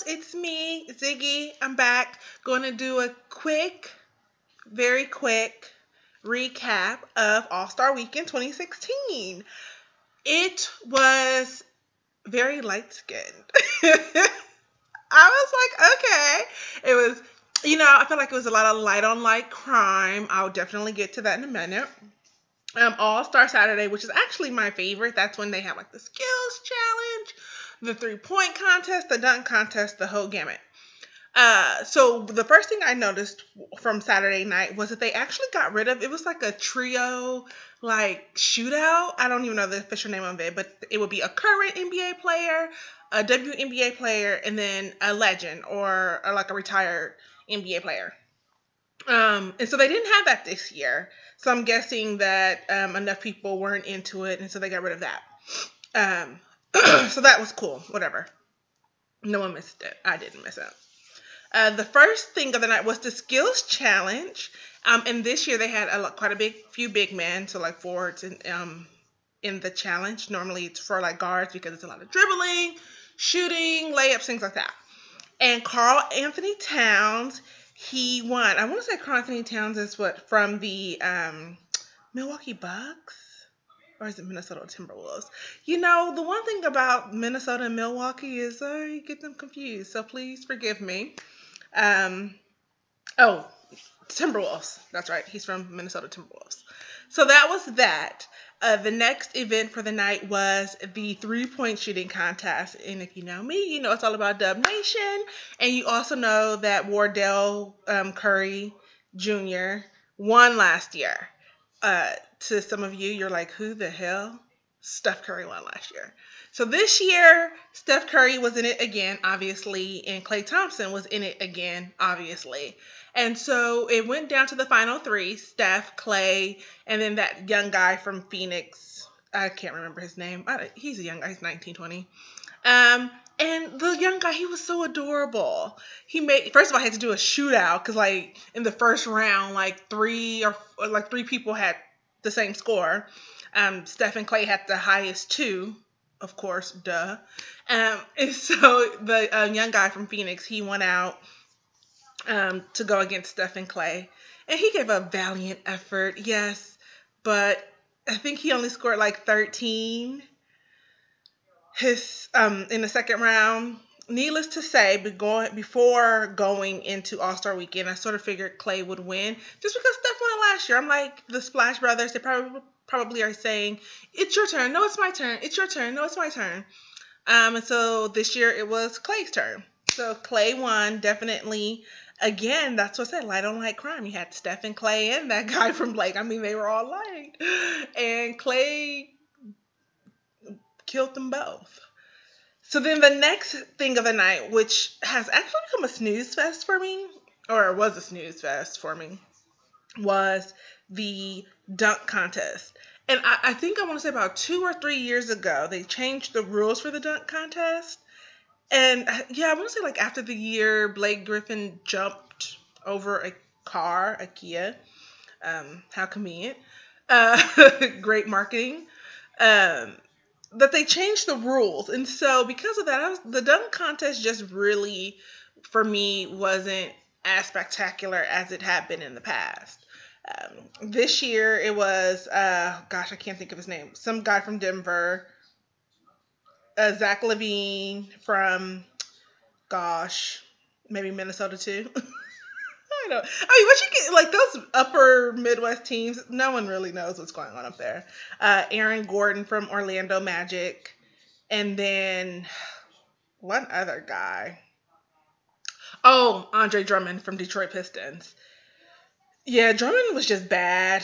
loves, it's me, Ziggy. I'm back. Going to do a very quick recap of All Star Weekend 2016. It was very light skinned. I was like, okay. It was, I felt like it was a lot of light on light crime. I'll definitely get to that in a minute. All Star Saturday, which is actually my favorite. That's when they have like the skills challenge, the 3-point contest, the dunk contest, the whole gamut. So the first thing I noticed from Saturday night was that they actually got rid of, it was like a trio, like shootout. I don't even know the official name of it, but it would be a current NBA player, a WNBA player, and then a legend or like a retired NBA player. And so they didn't have that this year. So I'm guessing that enough people weren't into it, and so they got rid of that. So that was cool. Whatever. No one missed it. I didn't miss it. The first thing of the night was the skills challenge. And this year they had quite a few big men, so like forwards in the challenge. Normally it's for like guards because it's a lot of dribbling, shooting, layups, things like that. And Karl Anthony Towns, he won. I want to say Karl Anthony Towns is from the Milwaukee Bucks? Or is it Minnesota Timberwolves? The one thing about Minnesota and Milwaukee is I get them confused. So please forgive me. Timberwolves. That's right. He's from Minnesota Timberwolves. So that was that. The next event for the night was the 3-point shooting contest. And if you know me, you know it's all about Dub Nation. And you also know that Wardell Curry Jr. won last year. To some of you, you're like, who the hell? Steph Curry won last year. So this year, Steph Curry was in it again, obviously, and Klay Thompson was in it again, obviously. And so it went down to the final three, Steph, Klay, and then that young guy from Phoenix. I can't remember his name. He's a young guy. He's 19, 20. And the young guy, he was so adorable. First of all, I had to do a shootout because, like, in the first round, like three people had the same score. Steph and Klay had the highest 2, of course, duh. And so the young guy from Phoenix, he went out to go against Steph and Klay. And he gave a valiant effort, yes, but I think he only scored like 13 in the second round. Needless to say, before going into All-Star Weekend, I sort of figured Klay would win just because Steph won it last year. I'm like, the Splash Brothers, they probably are saying, it's your turn. No, it's my turn. It's your turn. No, it's my turn. And so this year it was Klay's turn. So Klay won, definitely. Again, that's what I said, light on light crime. You had Steph and Klay and that guy from Blake. I mean, they were all light. And Klay killed them both. So then the next thing of the night, which has actually become a snooze fest for me, or was a snooze fest for me, was the dunk contest. And I think I want to say about 2 or 3 years ago, they changed the rules for the dunk contest. And yeah, I want to say like after the year Blake Griffin jumped over a car, a Kia. How convenient. Great marketing. That they changed the rules. And so because of that, the dunk contest just really, for me, wasn't as spectacular as it had been in the past. This year it was, I can't think of his name. Some guy from Denver. Zach LaVine from, maybe Minnesota too. I don't know. What you get, like those upper Midwest teams, no one really knows what's going on up there. Aaron Gordon from Orlando Magic. And then one other guy. Oh, Andre Drummond from Detroit Pistons. Yeah, Drummond was just bad.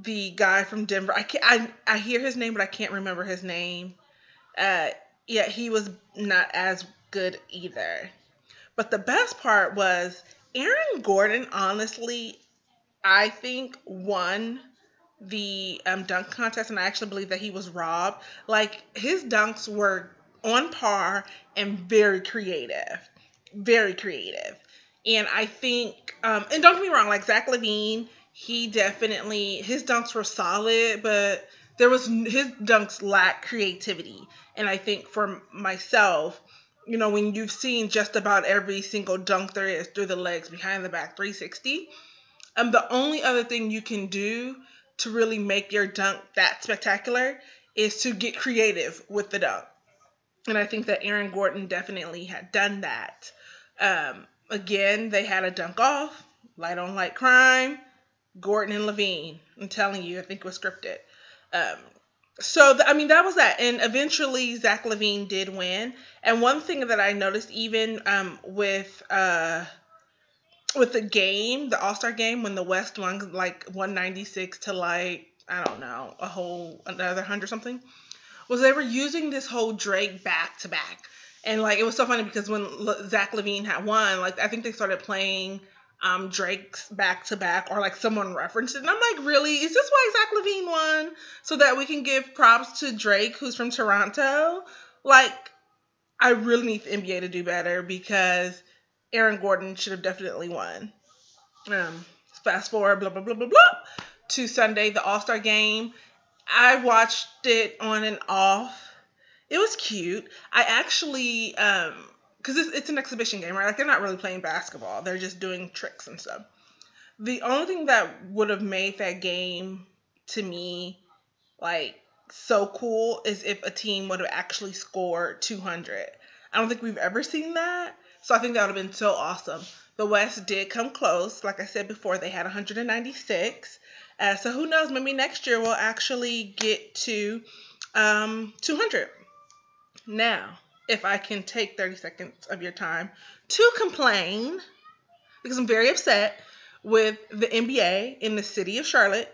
The guy from Denver, I hear his name, but I can't remember his name. Yeah, he was not as good either. But the best part was Aaron Gordon, honestly, I think won the dunk contest, and I actually believe that he was robbed. Like, his dunks were on par and very creative. Very creative. And I think, and don't get me wrong, like Zach LaVine, his dunks were solid, but his dunks lack creativity. And I think for myself, when you've seen just about every single dunk there is through the legs, behind the back, 360, the only other thing you can do to really make your dunk that spectacular is to get creative with the dunk. And I think that Aaron Gordon definitely had done that. Again, they had a dunk off, light on light crime, Gordon and LaVine. I'm telling you, I think it was scripted. That was that. And eventually, Zach LaVine did win. And one thing that I noticed, even with the game, the All-Star game, when the West won like 196 to like, I don't know, another 100 something, was they were using this whole Drake back to back. And like, it was so funny because when Zach LaVine had won, like, I think they started playing Drake's back to back, or like someone referenced it. And I'm like, really? Is this why Zach LaVine won? So that we can give props to Drake, who's from Toronto? Like, I really need the NBA to do better, because Aaron Gordon should have definitely won. Fast forward, blah, blah, blah, blah, blah, to Sunday, the All-Star game. I watched it on and off. It was cute. I actually, because it's an exhibition game, right? Like, they're not really playing basketball. They're just doing tricks and stuff. The only thing that would have made that game, to me, like, so cool is if a team would have actually scored 200. I don't think we've ever seen that. So I think that would have been so awesome. The West did come close. Like I said before, they had 196. So who knows? Maybe next year we'll actually get to 200. Now, if I can take 30 seconds of your time to complain, because I'm very upset with the NBA in the city of Charlotte.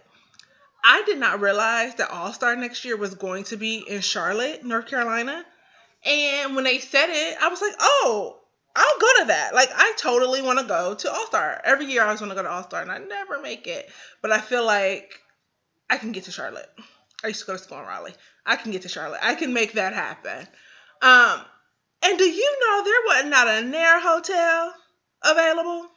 I did not realize that All-Star next year was going to be in Charlotte, North Carolina. And when they said it, I was like, oh, I'll go to that. Like, I totally want to go to All-Star. Every year I always want to go to All-Star, and I never make it. But I feel like I can get to Charlotte. I used to go to school in Raleigh. I can get to Charlotte. I can make that happen. And do you know there was not a Nair hotel available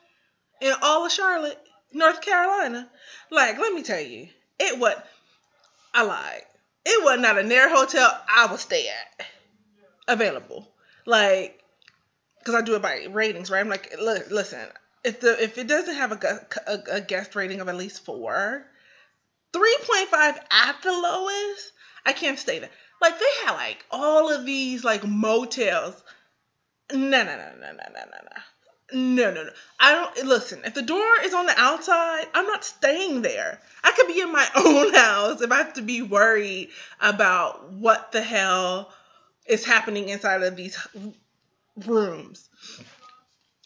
in all of Charlotte, North Carolina? Like, let me tell you, I lied. It was not a Nair hotel I would stay at available. Like, because I do it by ratings, right? I'm like, listen, if it doesn't have a guest rating of at least 4, 3.5 at the lowest, I can't stay there. Like, they had like all of these like motels. No. I don't listen. If the door is on the outside, I'm not staying there. I could be in my own house if I have to be worried about what the hell is happening inside of these rooms.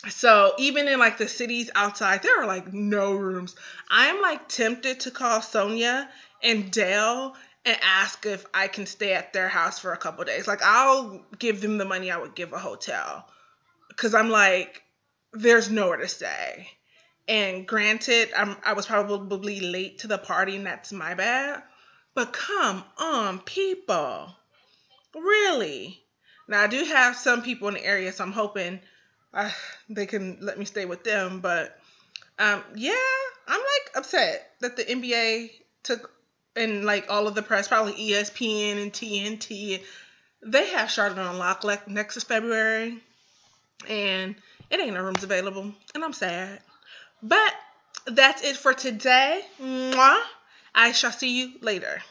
So even in like the cities outside, there are like no rooms. I'm like tempted to call Sonia and Dale and ask if I can stay at their house for a couple days. Like, I'll give them the money I would give a hotel. Because I'm like, there's nowhere to stay. And granted, I was probably late to the party, and that's my bad. But come on, people. Really? Now, I do have some people in the area, so I'm hoping they can let me stay with them. But, yeah, I'm like upset that the NBA took, and like all of the press, probably ESPN and TNT, they have Charlotte on lock next February. And it ain't no rooms available. And I'm sad. But that's it for today. Mwah. I shall see you later.